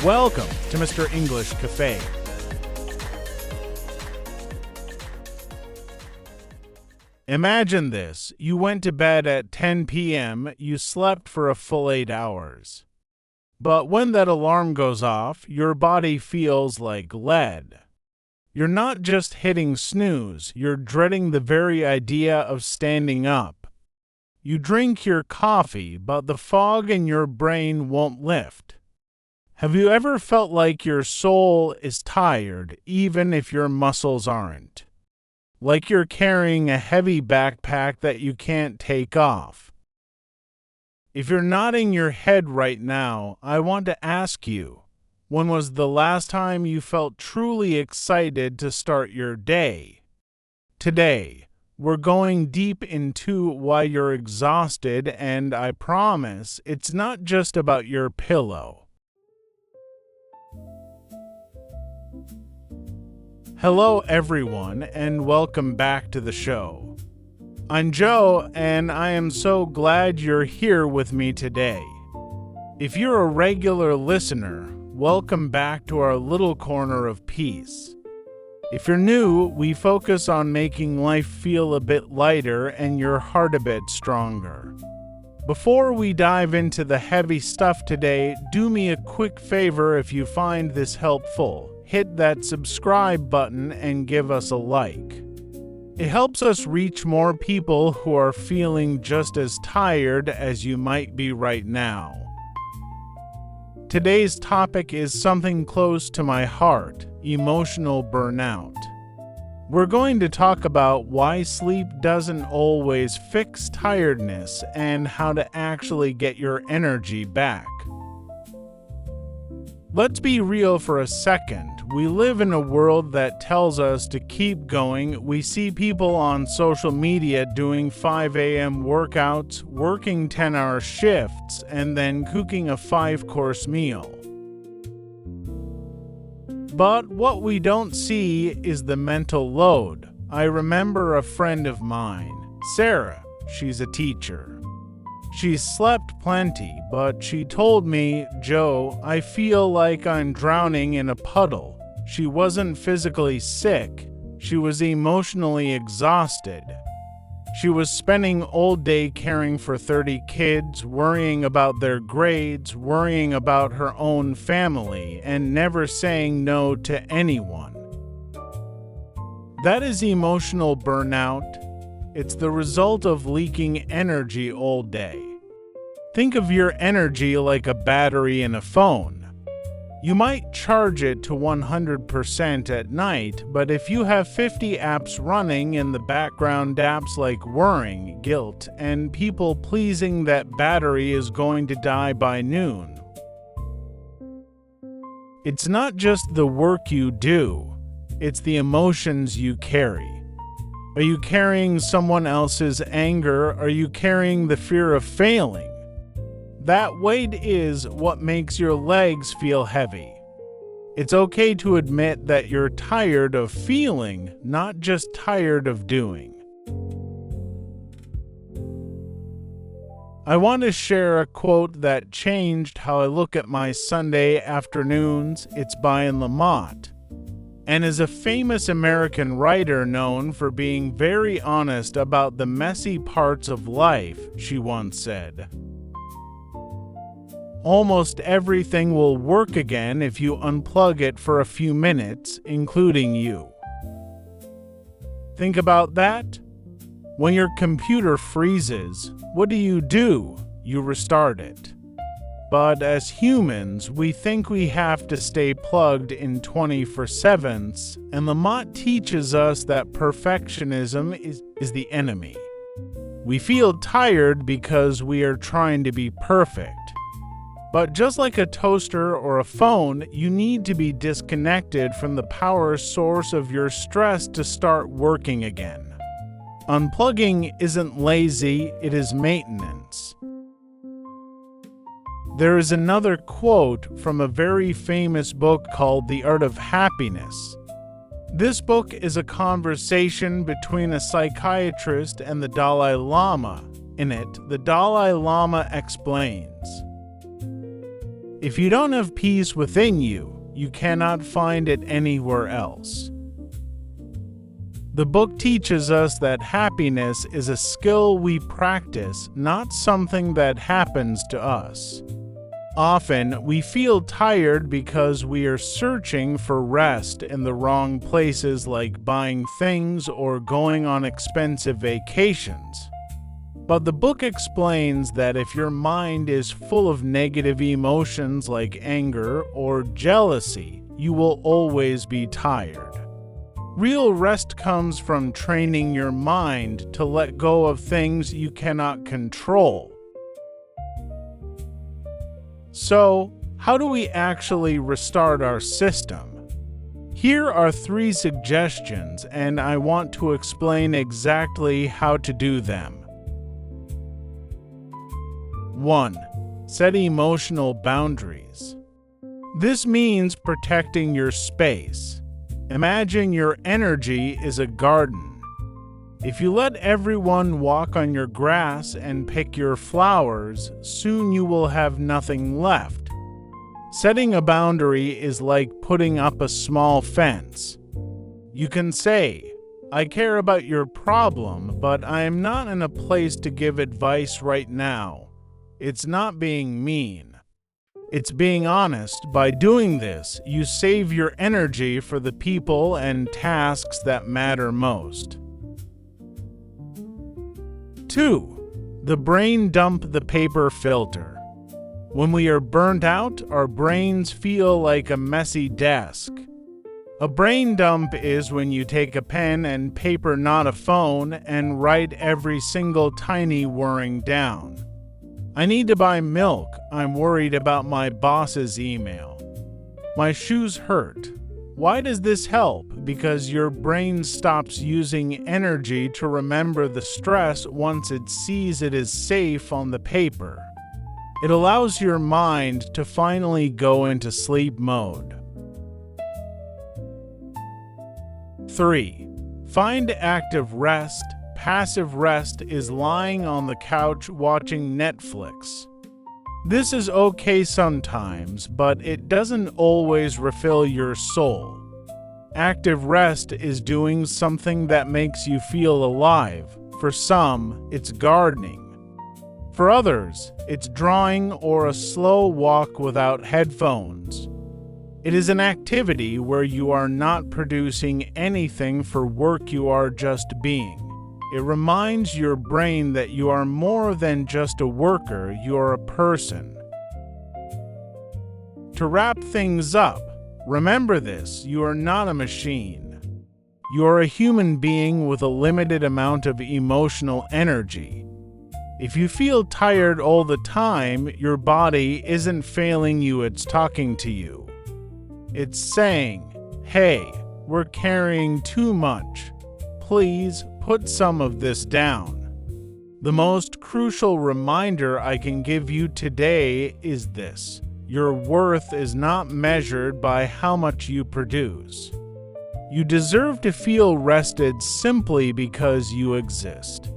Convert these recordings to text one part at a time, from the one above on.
Welcome to Mr. English Cafe. Imagine this. You went to bed at 10 p.m., you slept for a full 8 hours. But when that alarm goes off, your body feels like lead. You're not just hitting snooze, you're dreading the very idea of standing up. You drink your coffee, but the fog in your brain won't lift. Have you ever felt like your soul is tired, even if your muscles aren't? Like you're carrying a heavy backpack that you can't take off. If you're nodding your head right now, I want to ask you, when was the last time you felt truly excited to start your day? Today, we're going deep into why you're exhausted, and I promise it's not just about your pillow. Hello everyone, and welcome back to the show. I'm Joe, and I am so glad you're here with me today. If you're a regular listener, welcome back to our little corner of peace. If you're new, we focus on making life feel a bit lighter and your heart a bit stronger. Before we dive into the heavy stuff today, do me a quick favor if you find this helpful. Hit that subscribe button and give us a like. It helps us reach more people who are feeling just as tired as you might be right now. Today's topic is something close to my heart: emotional burnout. We're going to talk about why sleep doesn't always fix tiredness and how to actually get your energy back. Let's be real for a second. We live in a world that tells us to keep going. We see people on social media doing 5 a.m. workouts, working 10-hour shifts, and then cooking a 5-course meal. But what we don't see is the mental load. I remember a friend of mine, Sarah. She's a teacher. She slept plenty, but she told me, "Joe, I feel like I'm drowning in a puddle." She wasn't physically sick, she was emotionally exhausted. She was spending all day caring for 30 kids, worrying about their grades, worrying about her own family, and never saying no to anyone. That is emotional burnout. It's the result of leaking energy all day. Think of your energy like a battery in a phone. You might charge it to 100% at night, but if you have 50 apps running in the background, apps like worrying, guilt, and people pleasing, that battery is going to die by noon. It's not just the work you do, it's the emotions you carry. Are you carrying someone else's anger? Are you carrying the fear of failing? That weight is what makes your legs feel heavy. It's okay to admit that you're tired of feeling, not just tired of doing. I want to share a quote that changed how I look at my Sunday afternoons. It's by Anne Lamott, and is a famous American writer known for being very honest about the messy parts of life. She once said, "Almost everything will work again if you unplug it for a few minutes, including you." Think about that. When your computer freezes, what do? You restart it. But as humans, we think we have to stay plugged in 24/7, and Lamott teaches us that perfectionism is the enemy. We feel tired because we are trying to be perfect. But just like a toaster or a phone, you need to be disconnected from the power source of your stress to start working again. Unplugging isn't lazy, it is maintenance. There is another quote from a very famous book called The Art of Happiness. This book is a conversation between a psychiatrist and the Dalai Lama. In it, the Dalai Lama explains, If you don't have peace within you, you cannot find it anywhere else. The book teaches us that happiness is a skill we practice, not something that happens to us. Often, we feel tired because we are searching for rest in the wrong places, like buying things or going on expensive vacations. But the book explains that if your mind is full of negative emotions like anger or jealousy, you will always be tired. Real rest comes from training your mind to let go of things you cannot control. So, how do we actually restart our system? Here are 3 suggestions, and I want to explain exactly how to do them. 1. Set emotional boundaries. This means protecting your space. Imagine your energy is a garden. If you let everyone walk on your grass and pick your flowers, soon you will have nothing left. Setting a boundary is like putting up a small fence. You can say, "I care about your problem, but I am not in a place to give advice right now." It's not being mean. It's being honest. By doing this, you save your energy for the people and tasks that matter most. 2. The brain dump the paper filter. When we are burnt out, our brains feel like a messy desk. A brain dump is when you take a pen and paper, not a phone, and write every single tiny worrying down. I need to buy milk. I'm worried about my boss's email. My shoes hurt. Why does this help? Because your brain stops using energy to remember the stress once it sees it is safe on the paper. It allows your mind to finally go into sleep mode. 3. Find active rest. Passive rest is lying on the couch watching Netflix. This is okay sometimes, but it doesn't always refill your soul. Active rest is doing something that makes you feel alive. For some, it's gardening. For others, it's drawing or a slow walk without headphones. It is an activity where you are not producing anything for work, you are just being. It reminds your brain that you are more than just a worker, you are a person. To wrap things up, remember this: you are not a machine. You are a human being with a limited amount of emotional energy. If you feel tired all the time, your body isn't failing you, it's talking to you. It's saying, "Hey, we're carrying too much. Please put some of this down." The most crucial reminder I can give you today is this: your worth is not measured by how much you produce. You deserve to feel rested simply because you exist.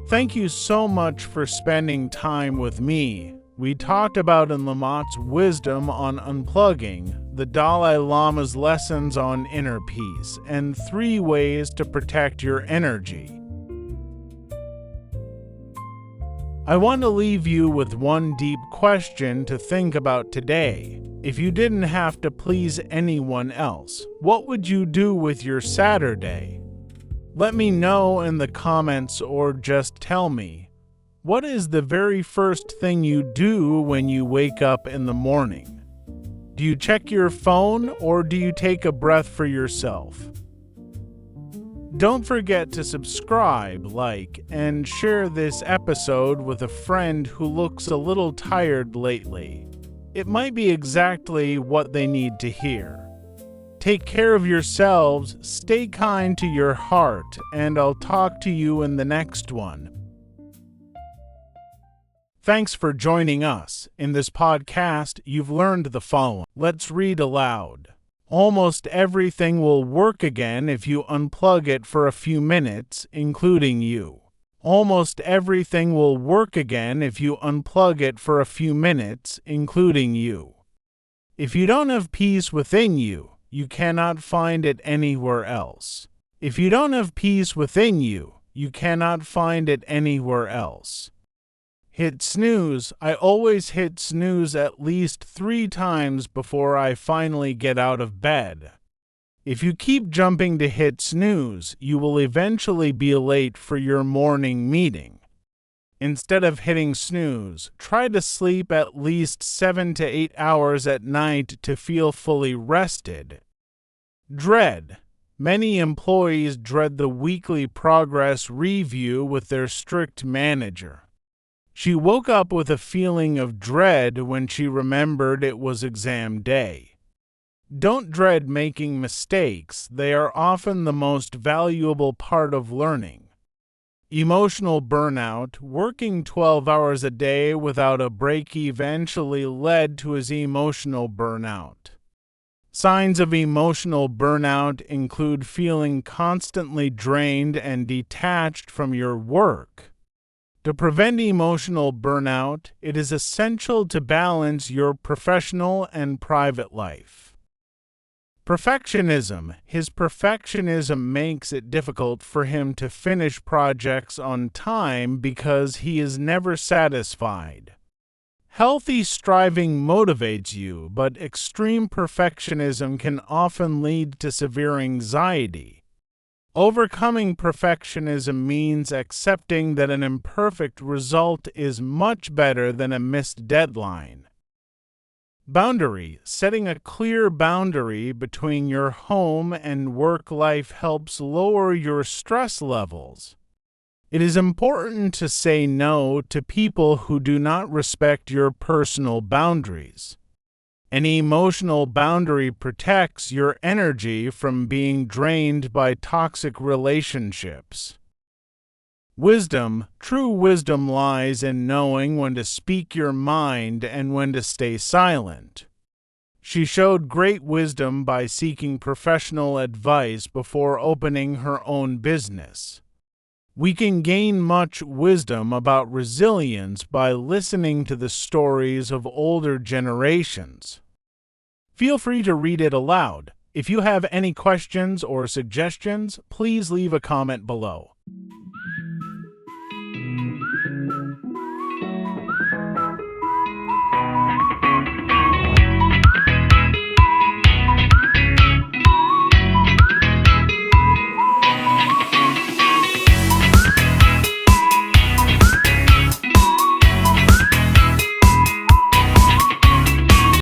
Thank you so much for spending time with me. We talked about Anne Lamott's wisdom on unplugging, the Dalai Lama's lessons on inner peace, and 3 ways to protect your energy. I want to leave you with one deep question to think about today. If you didn't have to please anyone else, what would you do with your Saturday? Let me know in the comments, or just tell me. What is the very first thing you do when you wake up in the morning? Do you check your phone, or do you take a breath for yourself? Don't forget to subscribe, like, and share this episode with a friend who looks a little tired lately. It might be exactly what they need to hear. Take care of yourselves, stay kind to your heart, and I'll talk to you in the next one. Thanks for joining us. In this podcast, you've learned the following. Let's read aloud. Almost everything will work again if you unplug it for a few minutes, including you. Almost everything will work again if you unplug it for a few minutes, including you. If you don't have peace within you, you cannot find it anywhere else. If you don't have peace within you, you cannot find it anywhere else. Hit snooze. I always hit snooze at least 3 times before I finally get out of bed. If you keep jumping to hit snooze, you will eventually be late for your morning meeting. Instead of hitting snooze, try to sleep at least 7 to 8 hours at night to feel fully rested. Dread. Many employees dread the weekly progress review with their strict manager. She woke up with a feeling of dread when she remembered it was exam day. Don't dread making mistakes. They are often the most valuable part of learning. Emotional burnout. Working 12 hours a day without a break eventually led to his emotional burnout. Signs of emotional burnout include feeling constantly drained and detached from your work. To prevent emotional burnout, it is essential to balance your professional and private life. Perfectionism. His perfectionism makes it difficult for him to finish projects on time because he is never satisfied. Healthy striving motivates you, but extreme perfectionism can often lead to severe anxiety. Overcoming perfectionism means accepting that an imperfect result is much better than a missed deadline. Boundary. Setting a clear boundary between your home and work life helps lower your stress levels. It is important to say no to people who do not respect your personal boundaries. An emotional boundary protects your energy from being drained by toxic relationships. Wisdom. True wisdom lies in knowing when to speak your mind and when to stay silent. She showed great wisdom by seeking professional advice before opening her own business. We can gain much wisdom about resilience by listening to the stories of older generations. Feel free to read it aloud. If you have any questions or suggestions, please leave a comment below.